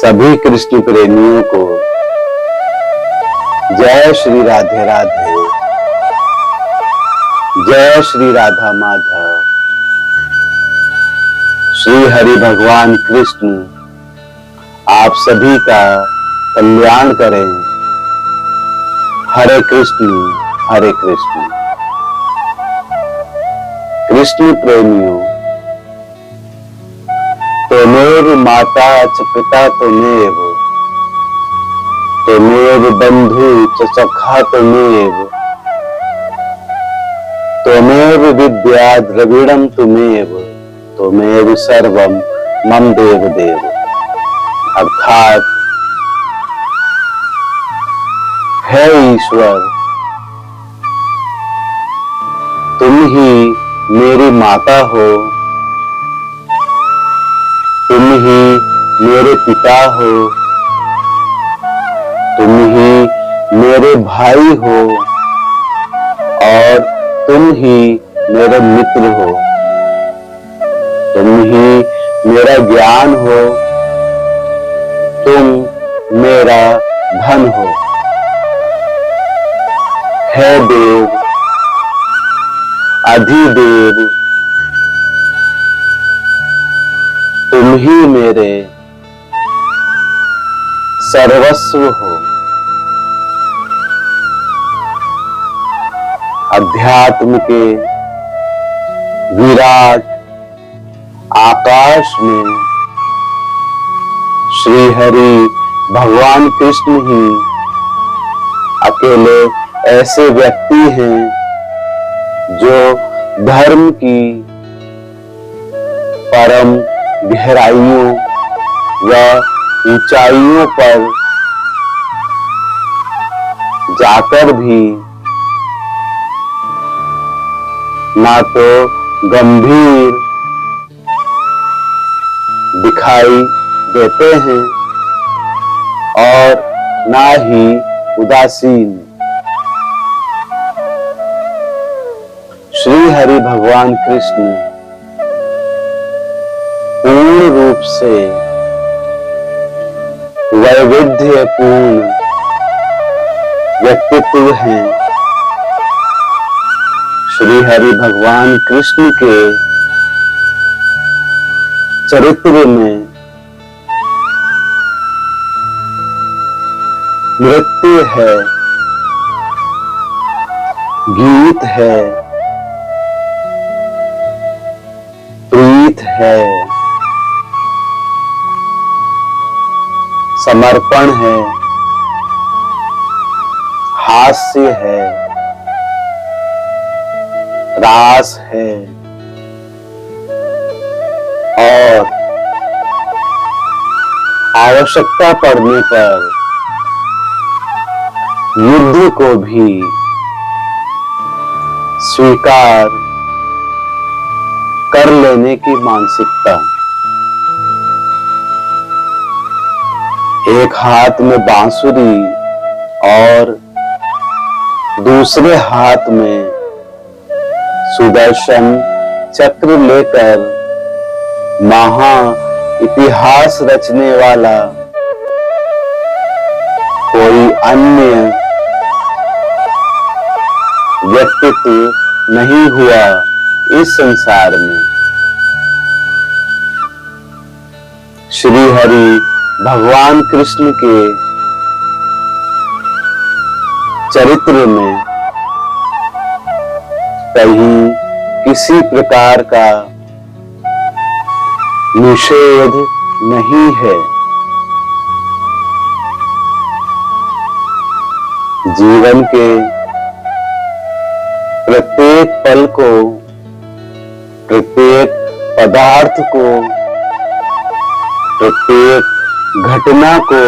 सभी कृष्ण प्रेमियों को जय श्री राधे राधे, जय श्री राधा माधव। श्री हरि भगवान कृष्ण आप सभी का कल्याण करें। हरे कृष्ण हरे कृष्ण। कृष्ण प्रेमियों, त्वमेव माता च पिता त्वमेव, त्वमेव बंधु च सखा त्वमेव, त्वमेव विद्या द्रविणं त्वमेव, त्वमेव सर्वं मम देव देव। अर्थात हे ईश्वर, तुम ही मेरी माता हो, तुम ही मेरे पिता हो, तुम ही मेरे भाई हो और तुम ही मेरे मित्र हो, तुम ही मेरा ज्ञान हो, तुम मेरा धन हो। हे देव, अधिदेव, तुम ही मेरे सर्वस्व हो। अध्यात्म के विराट आकाश में श्री हरि भगवान कृष्ण ही अकेले ऐसे व्यक्ति हैं जो धर्म की परम गहराइयों व ऊंचाइयों पर जाकर भी ना तो गंभीर दिखाई देते हैं और ना ही उदासीन। श्री हरि भगवान कृष्ण पूर्ण रूप से वैविध्यपूर्ण व्यक्तित्व हैं। श्री हरि भगवान कृष्ण के चरित्र में नृत्य है, गीत है, प्रीत है, समर्पण है, हास्य है, रास है और आवश्यकता पड़ने पर युद्ध को भी स्वीकार कर लेने की मानसिकता। एक हाथ में बांसुरी और दूसरे हाथ में सुदर्शन चक्र लेकर महा इतिहास रचने वाला कोई अन्य व्यक्तित्व नहीं हुआ इस संसार में। श्री हरि भगवान कृष्ण के चरित्र में कहीं किसी प्रकार का निषेध नहीं है। जीवन के प्रत्येक पल को, प्रत्येक पदार्थ को, प्रत्येक घटना को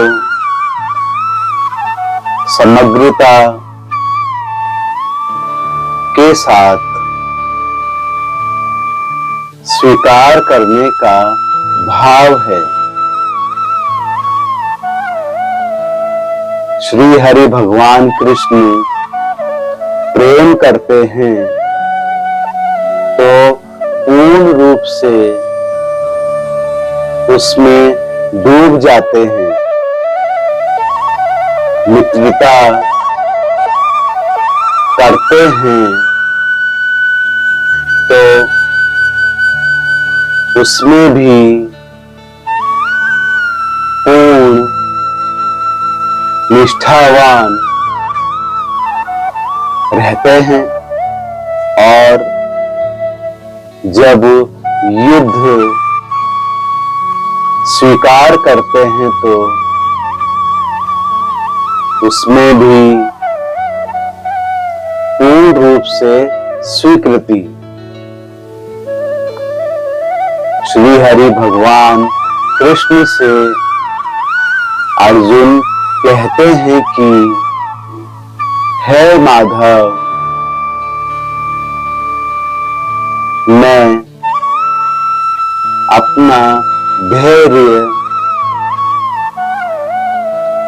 समग्रता के साथ स्वीकार करने का भाव है। श्री हरि भगवान कृष्ण प्रेम करते हैं तो पूर्ण रूप से उसमें डूब जाते हैं। मित्रता करते हैं तो उसमें भी पूर्ण निष्ठावान रहते हैं, और जब युद्ध स्वीकार करते हैं तो उसमें भी पूर्ण रूप से स्वीकृति। श्री हरि भगवान कृष्ण से अर्जुन कहते हैं कि हे माधव, मैं अपना धैर्य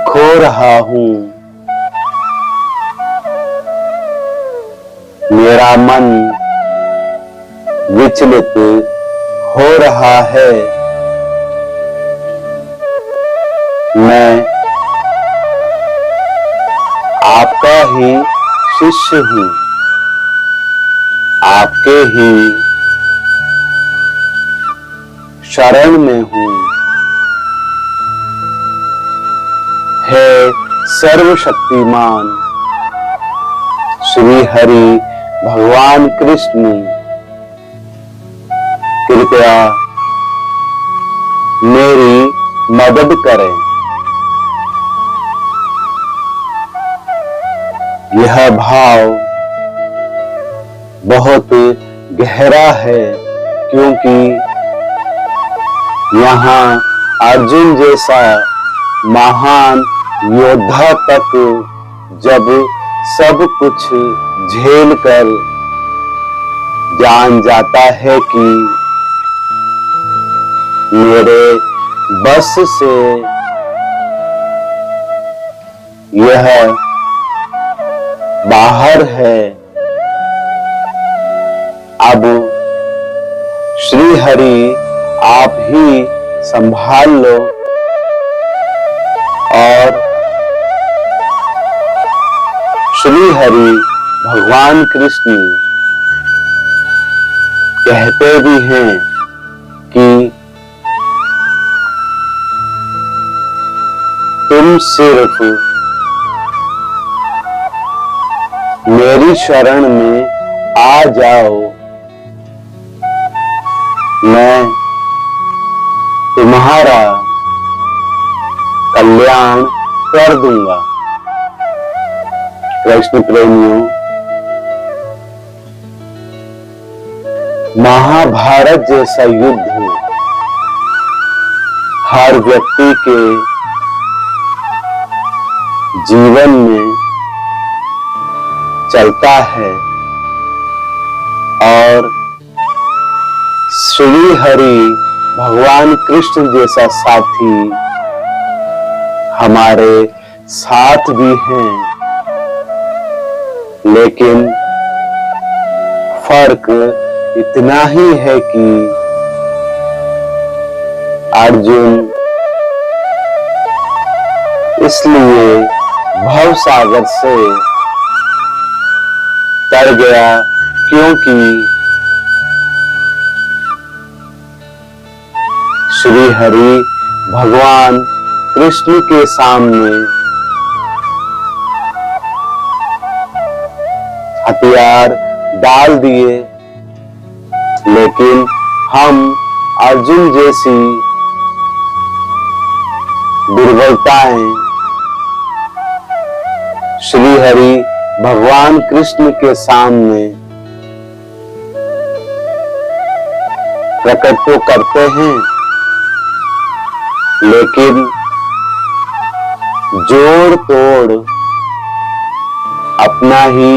खो रहा हूं, मेरा मन विचलित हो रहा है, मैं आपका ही शिष्य हूं, आपके ही शरण में हूं। हे सर्वशक्तिमान श्री हरि भगवान कृष्ण, कृपया मेरी मदद करें। यह भाव बहुत गहरा है, क्योंकि यहाँ अर्जुन जैसा महान योद्धा तक जब सब कुछ झेल कर जान जाता है कि मेरे बस से यह बाहर है, अब श्री हरि आप ही संभाल लो, और श्री हरि भगवान कृष्ण कहते भी हैं कि तुम सिर्फ मेरी शरण में आ जाओ, मैं तुम्हारा कल्याण कर दूंगा। कृष्ण प्रेमियों, महाभारत जैसा युद्ध हर व्यक्ति के जीवन में चलता है, और श्री हरि भगवान कृष्ण जैसा साथी हमारे साथ भी हैं, लेकिन फर्क इतना ही है कि अर्जुन इसलिए भव सागर से तर गया क्योंकि श्री हरि भगवान कृष्ण के सामने हथियार डाल दिए, लेकिन हम अर्जुन जैसी दुर्बलताएं श्री हरि भगवान कृष्ण के सामने प्रकट तो करते हैं, लेकिन जोड़ तोड़ अपना ही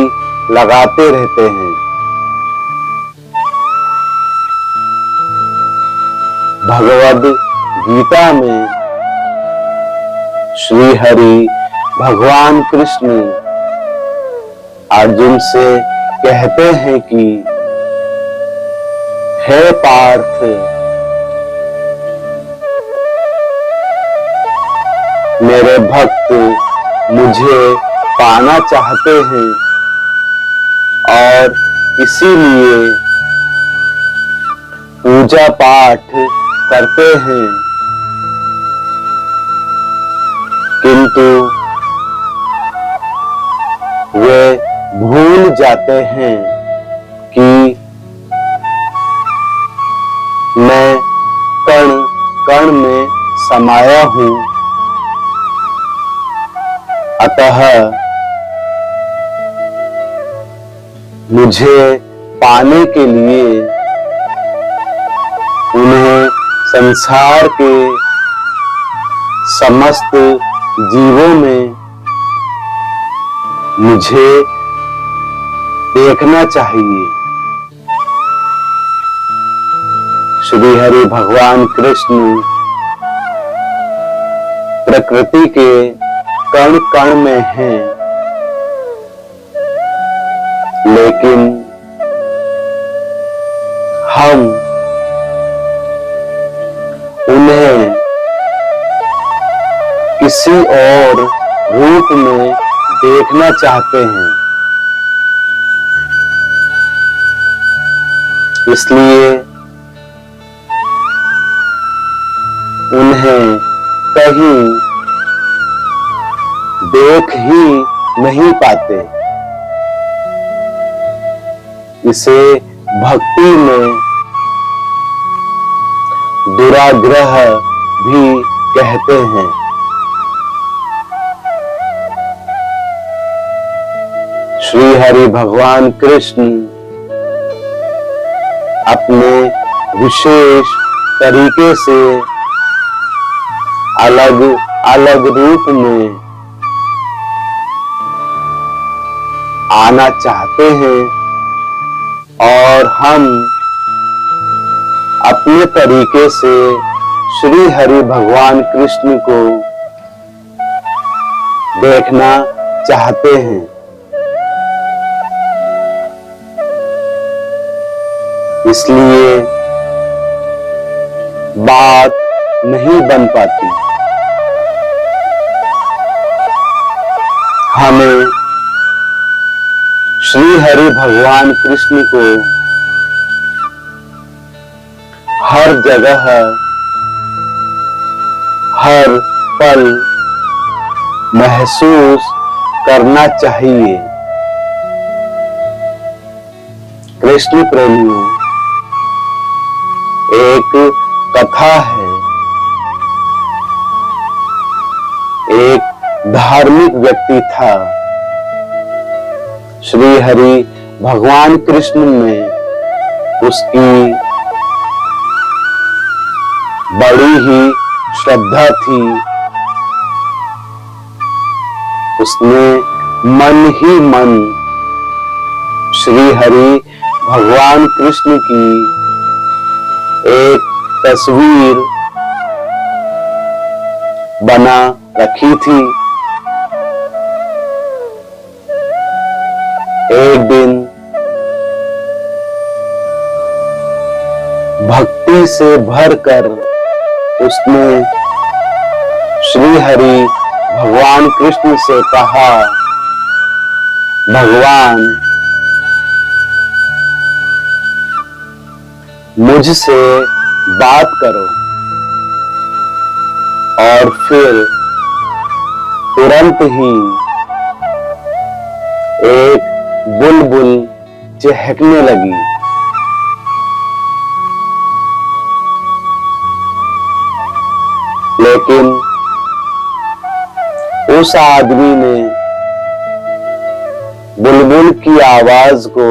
लगाते रहते हैं। भगवद गीता में श्री हरि भगवान कृष्ण अर्जुन से कहते हैं कि हे पार्थ, मेरे भक्त मुझे पाना चाहते हैं और इसीलिए पूजा पाठ करते हैं, किंतु वे भूल जाते हैं कि मैं कण कण में समाया हूं। अतः मुझे पाने के लिए उन्हें संसार के समस्त जीवों में मुझे देखना चाहिए। श्री हरि भगवान कृष्ण प्रकृति के कण कण में हैं, लेकिन हम उन्हें किसी और रूप में देखना चाहते हैं। इसलिए उन्हें कहीं देख ही नहीं पाते। इसे भक्ति में दुराग्रह भी कहते हैं। श्री हरि भगवान कृष्ण अपने विशेष तरीके से अलग अलग रूप में आना चाहते हैं और हम अपने तरीके से श्री हरि भगवान कृष्ण को देखना चाहते हैं। इसलिए बात नहीं बन पाती। हमें श्री हरि भगवान कृष्ण को हर जगह हर पल महसूस करना चाहिए। कृष्ण प्रेमियों, एक कथा है। एक धार्मिक व्यक्ति था। श्री हरि भगवान कृष्ण में उसकी बड़ी ही श्रद्धा थी। उसने मन ही मन श्री हरि भगवान कृष्ण की एक तस्वीर बना रखी थी। एक दिन भक्ति से भरकर उसने श्री हरि भगवान कृष्ण से कहा, भगवान, मुझसे बात करो। और फिर तुरंत ही एक बुलबुल चहकने लगी। लेकिन उस आदमी ने बुलबुल की आवाज को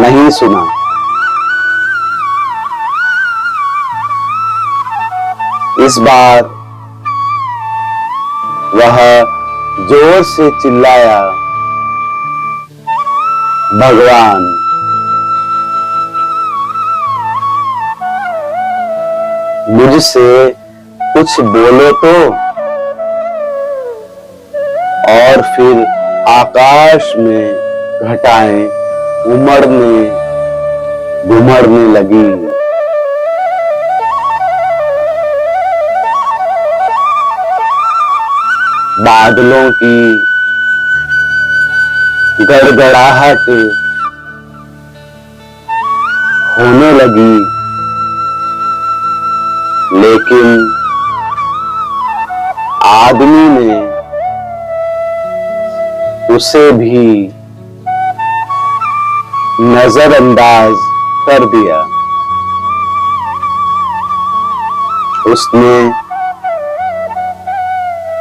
नहीं सुना। इस बार वह जोर से चिल्लाया, भगवान, मुझसे कुछ बोलो तो। और फिर आकाश में घटाएं उमड़ने घुमड़ने लगी। बादलों की गड़गड़ाहट होने लगी, लेकिन आदमी ने उसे भी नजरअंदाज कर दिया। उसने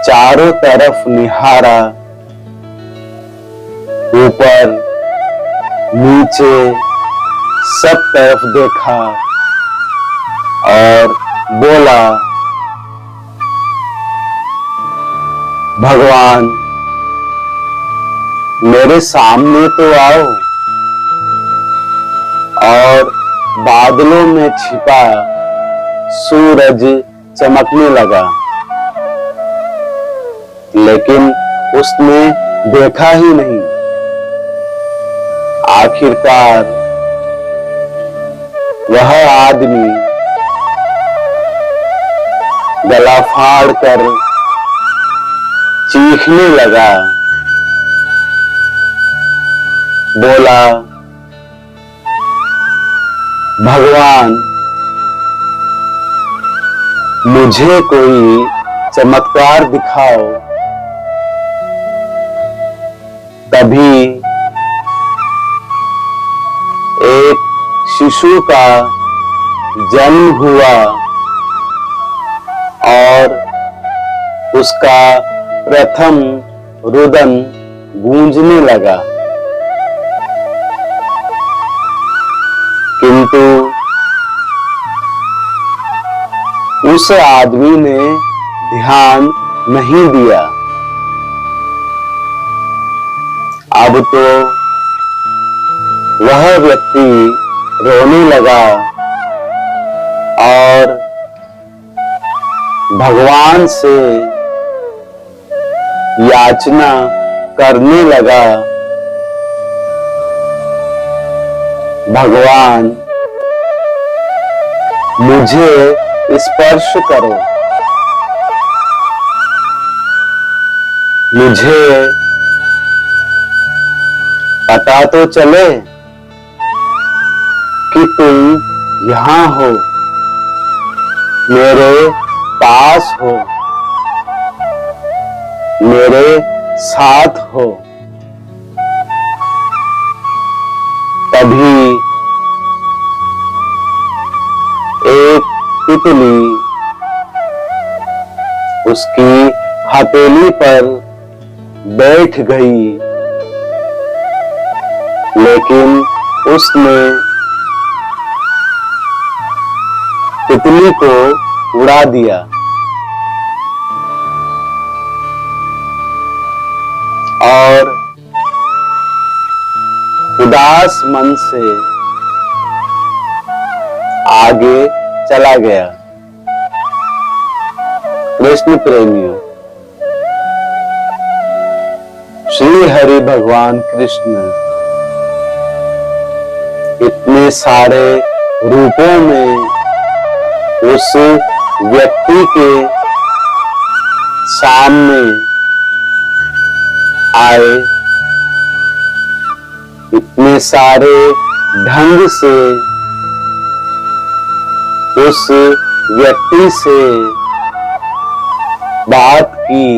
चारों तरफ निहारा, ऊपर नीचे सब तरफ देखा और बोला, भगवान मेरे सामने तो आओ। और बादलों में छिपा सूरज चमकने लगा, लेकिन उसने देखा ही नहीं। आखिरकार वह आदमी गला फाड़ कर चीखने लगा, बोला, भगवान मुझे कोई चमत्कार दिखाओ। तभी एक शिशु का जन्म हुआ और उसका प्रथम रुदन गूंजने लगा। किंतु उस आदमी ने ध्यान नहीं दिया। अब तो वह व्यक्ति रोने लगा और भगवान से याचना करने लगा, भगवान मुझे स्पर्श करो, मुझे पता तो चले कि तुम यहां हो, मेरे पास हो, मेरे साथ हो। तभी एक तितली उसकी हथेली पर बैठ गई, लेकिन उसने तितली को उड़ा दिया। और उदास मन से आगे चला गया। कृष्ण प्रेमियों, श्री हरि भगवान कृष्ण इतने सारे रूपों में उस व्यक्ति के सामने आए, इतने सारे ढंग से उस व्यक्ति से बात की,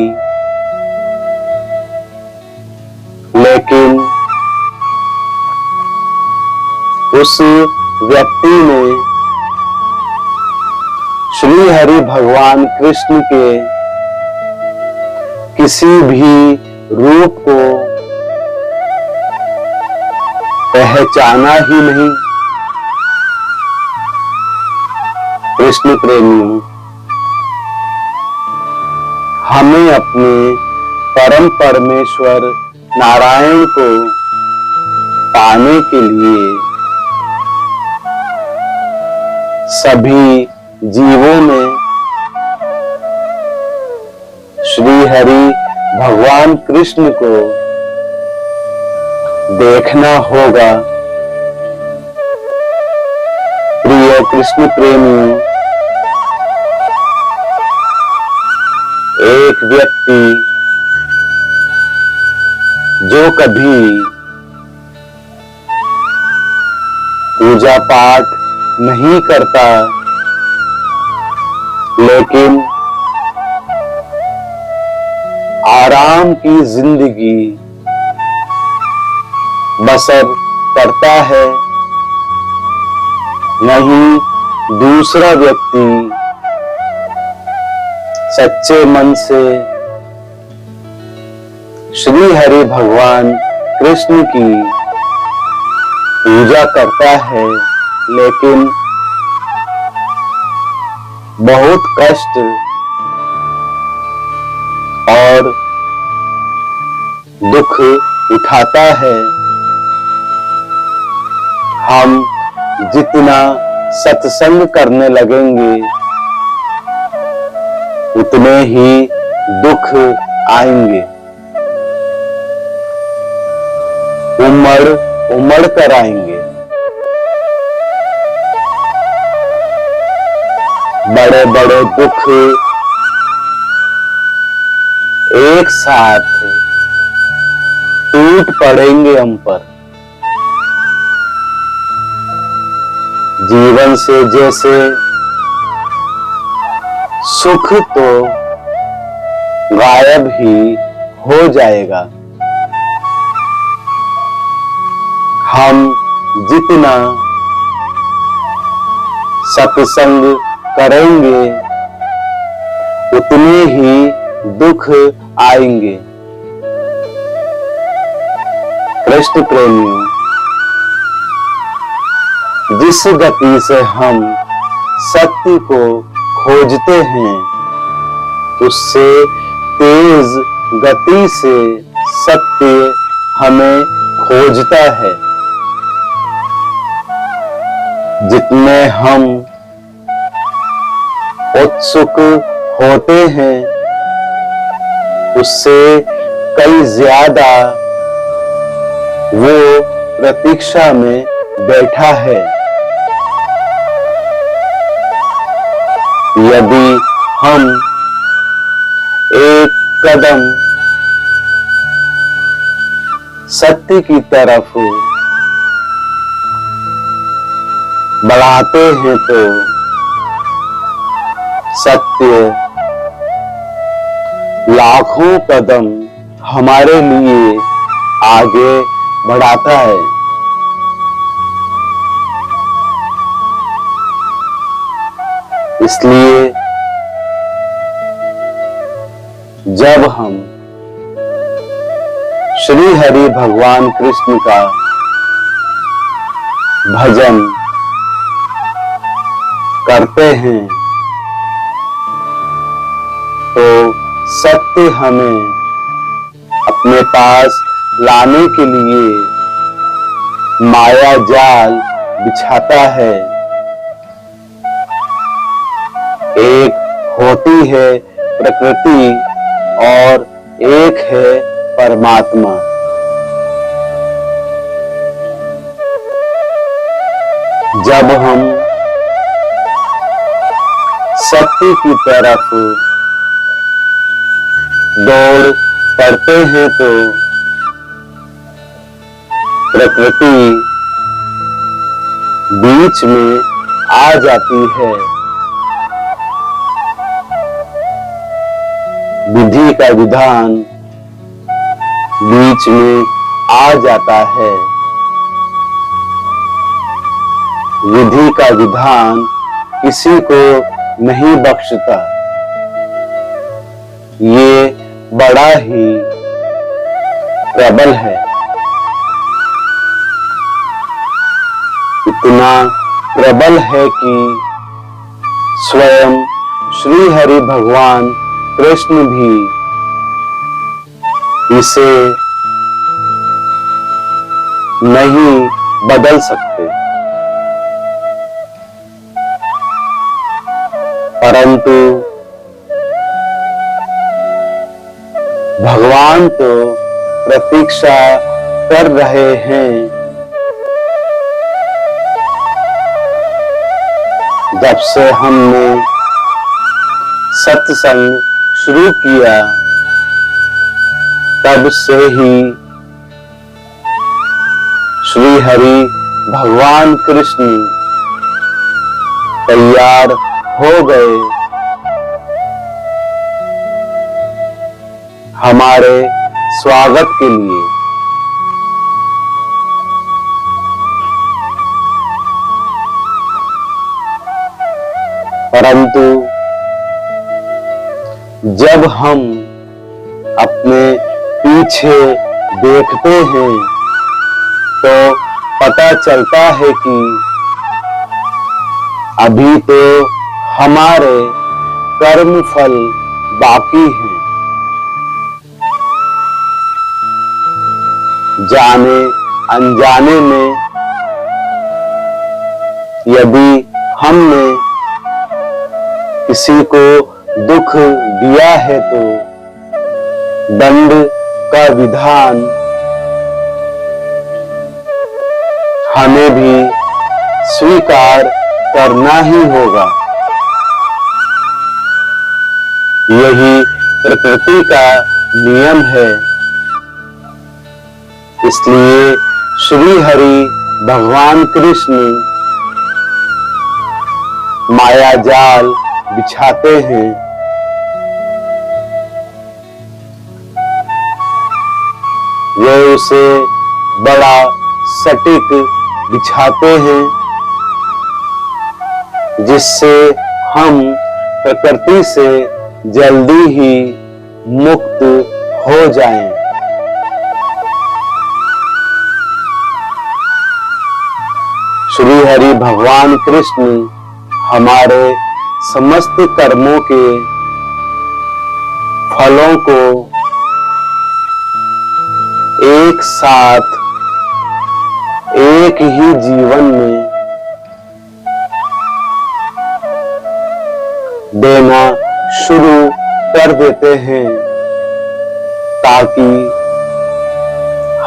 लेकिन उस व्यक्ति ने श्री हरि भगवान कृष्ण के किसी भी रूप को पहचाना ही नहीं। कृष्ण प्रेमियों, हमें अपने परम परमेश्वर नारायण को पाने के लिए सभी जीवों में श्री हरि भगवान कृष्ण को देखना होगा। प्रिय कृष्ण प्रेमियों, एक व्यक्ति जो कभी पूजा पाठ नहीं करता लेकिन आराम की जिंदगी बसर करता है, वहीं दूसरा व्यक्ति सच्चे मन से श्री हरि भगवान कृष्ण की पूजा करता है, लेकिन बहुत कष्ट और दुख उठाता है। हम जितना सत्संग करने लगेंगे उतने ही दुख आएंगे। उमड़ कर आएंगे। बड़े बड़े दुख एक साथ टूट पड़ेंगे हम पर। जीवन से जैसे सुख तो गायब ही हो जाएगा। हम जितना सत्संग करेंगे उतने ही दुख आएंगे। कृष्ण प्रेमियों, जिस गति से हम सत्य को खोजते हैं उससे तेज गति से सत्य हमें खोजता है। जितने हम उत्सुक होते हैं उससे कई ज्यादा वो प्रतीक्षा में बैठा है। यदि हम एक कदम सत्य की तरफ बढ़ाते हैं तो सत्य लाखों कदम हमारे लिए आगे बढ़ाता है। इसलिए जब हम श्री हरि भगवान कृष्ण का भजन करते हैं तो सत्य हमें अपने पास लाने के लिए माया जाल बिछाता है। एक होती है प्रकृति और एक है परमात्मा। जब हम सत्य की तरफ दौड़ पड़ते हैं तो प्रकृति बीच में आ जाती है। विधि का विधान बीच में आ जाता है। विधि का विधान किसी को नहीं बख्शता। ये बड़ा ही प्रबल है। इतना प्रबल है कि स्वयं श्री हरि भगवान कृष्ण भी इसे नहीं बदल सकते। परंतु भगवान तो प्रतीक्षा कर रहे हैं। जब से हमने सत्संग शुरू किया तब से ही श्री हरि भगवान कृष्ण तैयार हो गए हमारे स्वागत के लिए। परंतु जब हम अपने पीछे देखते हैं तो पता चलता है कि अभी तो हमारे कर्म फल बाकी हैं। जाने अनजाने में यदि हमने किसी को दुख दिया है तो दंड का विधान हमें भी स्वीकार करना ही होगा। यही प्रकृति का नियम है। इसलिए श्री हरि भगवान कृष्ण माया जाल बिछाते हैं। वे उसे बड़ा सटीक बिछाते हैं जिससे हम प्रकृति से जल्दी ही मुक्त हो जाएं। श्री हरि भगवान कृष्ण हमारे समस्त कर्मों के फलों को एक साथ एक ही जीवन में देना शुरू कर देते हैं ताकि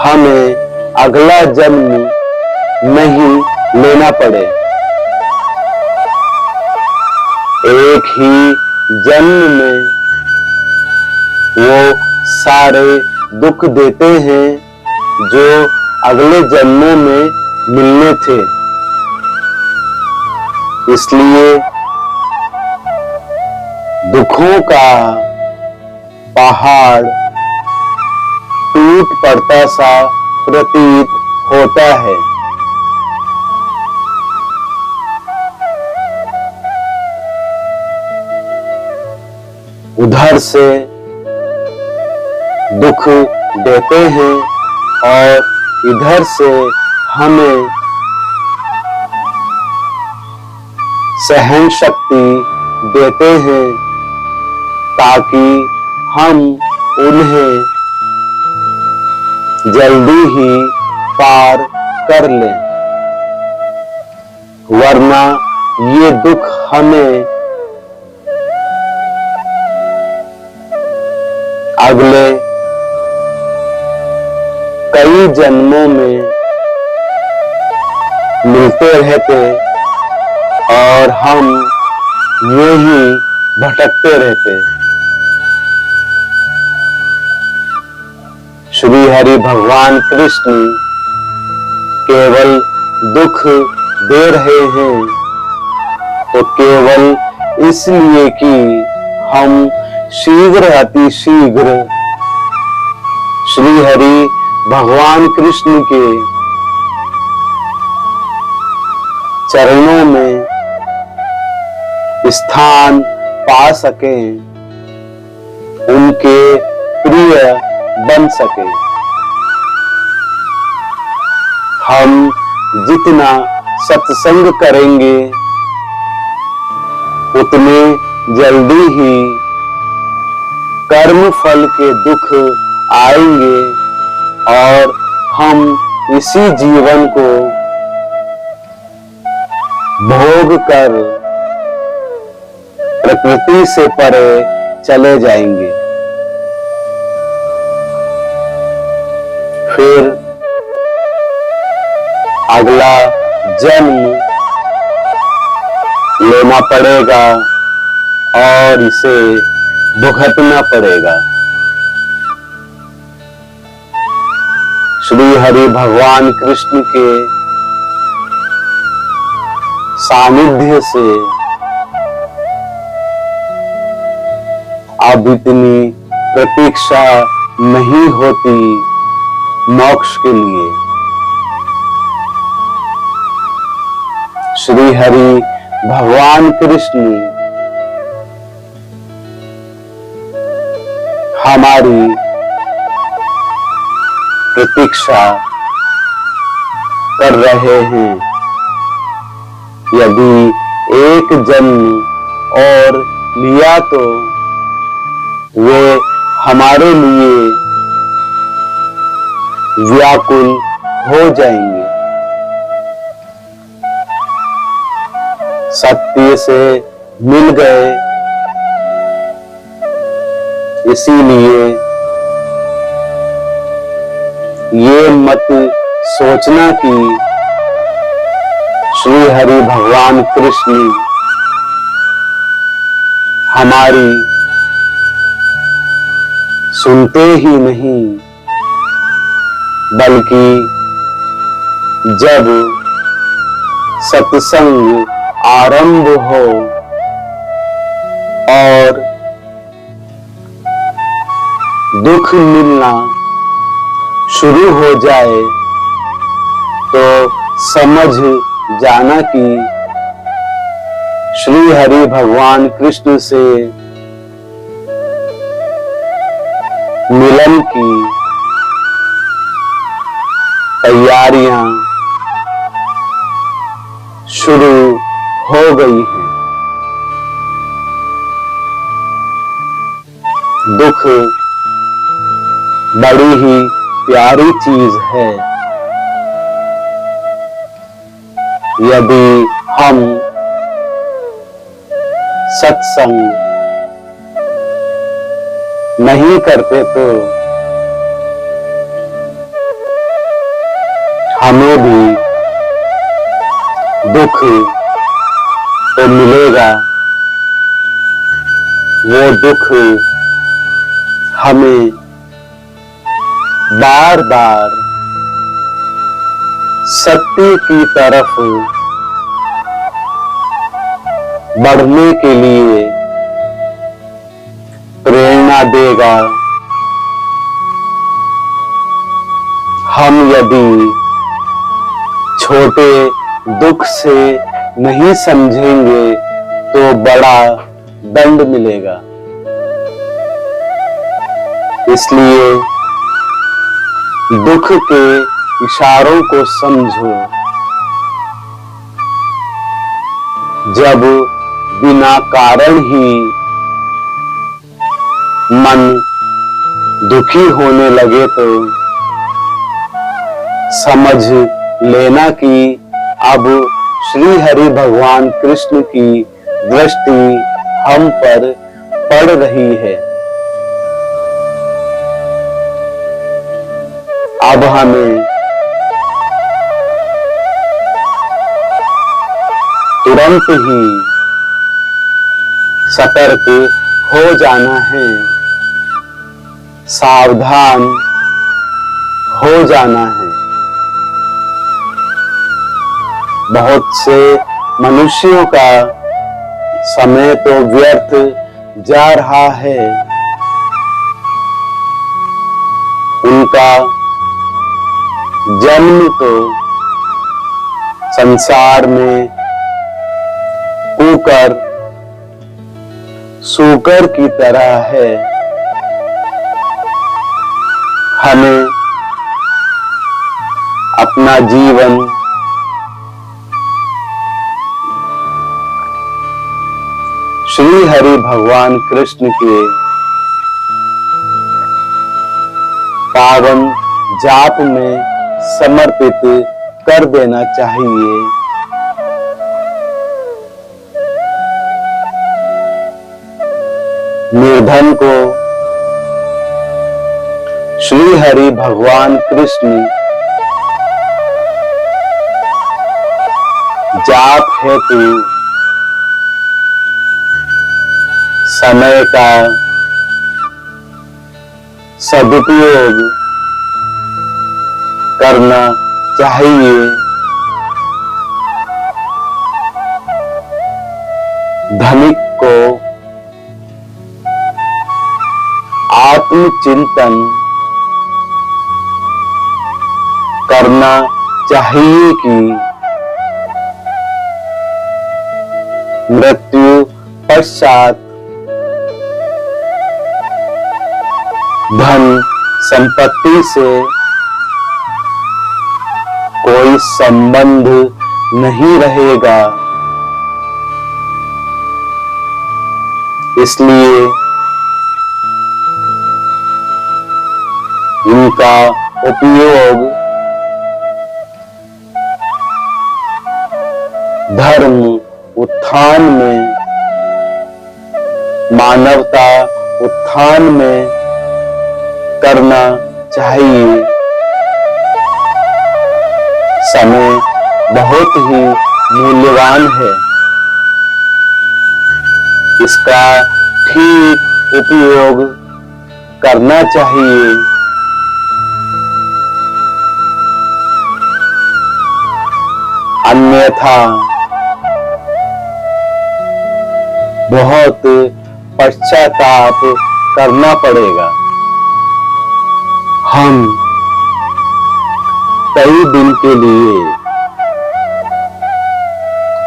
हमें अगला जन्म नहीं लेना पड़े। एक ही जन्म में वो सारे दुख देते हैं जो अगले जन्मों में मिलने थे। इसलिए दुखों का पहाड़ टूट पड़ता सा प्रतीत होता है। उधर से दुख देते हैं और इधर से हमें सहन शक्ति देते हैं ताकि हम उन्हें जल्दी ही पार कर लें, वरना ये दुख हमें अगले कई जन्मों में मिलते रहते और हम यही भटकते रहते। श्री हरि भगवान कृष्ण केवल दुख दे रहे हैं तो केवल इसलिए कि हम शीघ्र अति शीघ्र श्री हरि भगवान कृष्ण के चरणों में स्थान पा सके, उनके प्रिय बन सके। हम जितना सत्संग करेंगे उतने जल्दी ही कर्म फल के दुख आएंगे और हम इसी जीवन को भोग कर प्रकृति से परे चले जाएंगे। फिर अगला जन्म लेना पड़ेगा और इसे भुगतना पड़ेगा। श्री हरि भगवान कृष्ण के सानिध्य से अब इतनी प्रतीक्षा नहीं होती मोक्ष के लिए। श्री हरि भगवान कृष्ण हमारी प्रतीक्षा कर रहे हैं। यदि एक जन्म और लिया तो वे हमारे लिए व्याकुल हो जाएंगे। सत्य से मिल गए, इसीलिए ये मत सोचना कि श्री हरि भगवान कृष्ण हमारी सुनते ही नहीं, बल्कि जब सत्संग आरंभ हो और दुख मिलना शुरू हो जाए तो समझ जाना कि श्री हरि भगवान कृष्ण से मिलन की तैयारियां शुरू हो गई हैं। दुख बड़ी ही प्यारी चीज है। यदि हम सत्संग नहीं करते तो हमें भी दुख तो मिलेगा। वो दुख हमें बार बार सत्य की तरफ बढ़ने के लिए प्रेरणा देगा। हम यदि छोटे दुख से नहीं समझेंगे तो बड़ा दंड मिलेगा। इसलिए दुख के इशारों को समझो। जब बिना कारण ही मन दुखी होने लगे तो समझ लेना कि अब श्री हरि भगवान कृष्ण की दृष्टि हम पर पड़ रही है। अब हमें तुरंत ही सतर्क हो जाना है, सावधान हो जाना है। बहुत से मनुष्यों का समय तो व्यर्थ जा रहा है। उनका जन्म तो संसार में कुकर सूकर की तरह है। हमें अपना जीवन श्री हरि भगवान कृष्ण के पावन जाप में समर्पित कर देना चाहिए। निर्धन को श्री हरि भगवान कृष्ण जाप हेतु समय का सदुपयोग करना चाहिए। धनिक को आत्मचिंतन करना चाहिए कि मृत्यु पश्चात धन संपत्ति से कोई संबंध नहीं रहेगा। इसलिए इनका उपयोग धर्म उत्थान में, मानवता उत्थान में करना चाहिए। समय बहुत ही मूल्यवान है। इसका ठीक उपयोग करना चाहिए। अन्यथा बहुत पश्चाताप करना पड़ेगा। हम कई दिन के लिए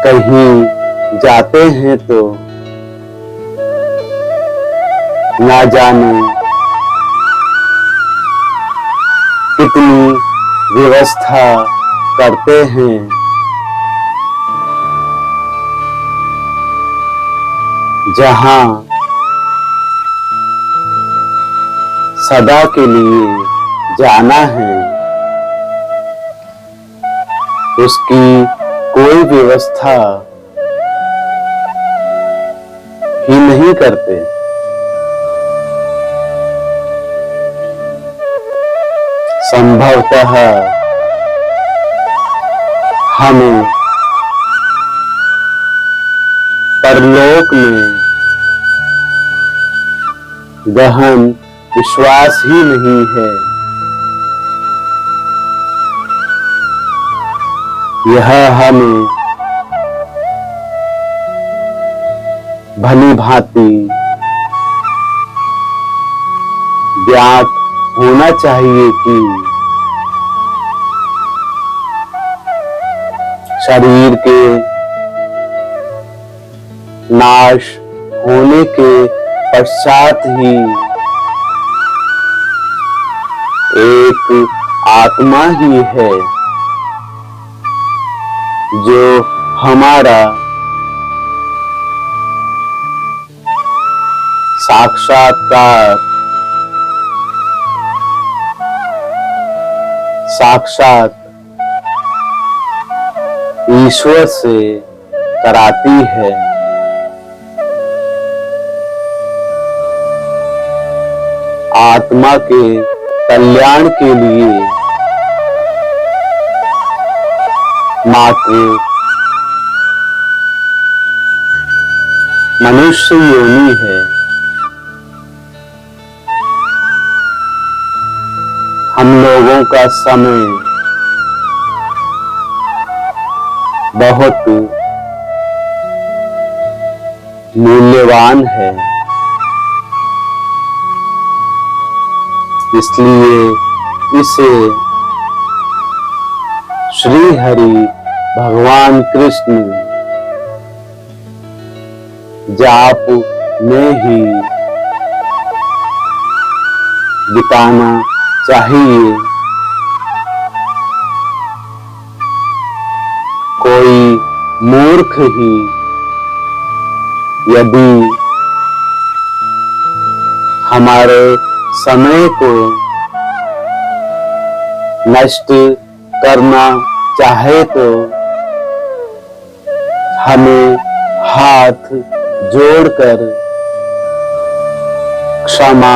कहीं जाते हैं तो ना जाने कितनी व्यवस्था करते हैं। जहां सदा के लिए जाना है उसकी कोई व्यवस्था ही नहीं करते। संभवतः हमें परलोक में गहन विश्वास ही नहीं है। यह हमें भली भांति ज्ञात होना चाहिए कि शरीर के नाश होने के पश्चात ही एक आत्मा ही है जो हमारा साक्षात ईश्वर से कराती है। आत्मा के कल्याण के लिए मात्र मनुष्य योनि है। हम लोगों का समय बहुत मूल्यवान है। इसलिए इसे श्री हरि भगवान कृष्ण जाप में ही बिताना चाहिए। कोई मूर्ख ही यदि हमारे समय को नष्ट करना चाहे तो हमें हाथ जोड़कर क्षमा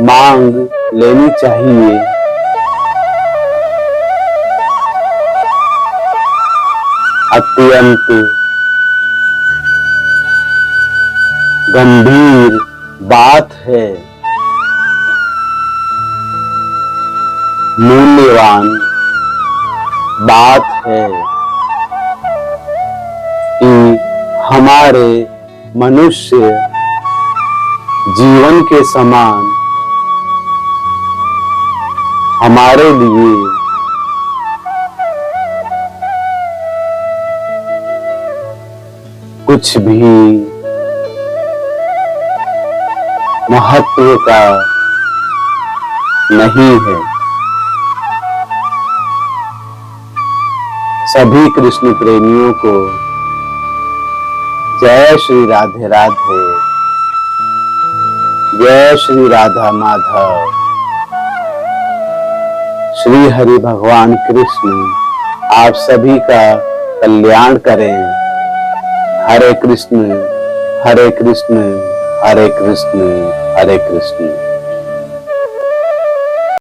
मांग लेनी चाहिए। अत्यंत गंभीर बात है। मूल्यवान बात है कि हमारे मनुष्य जीवन के समान हमारे लिए कुछ भी महत्व का नहीं है। सभी कृष्ण प्रेमियों को जय श्री राधे राधे, जय श्री राधा माधव। श्री हरि भगवान कृष्ण आप सभी का कल्याण करें। हरे कृष्ण हरे कृष्ण हरे कृष्ण हरे कृष्ण।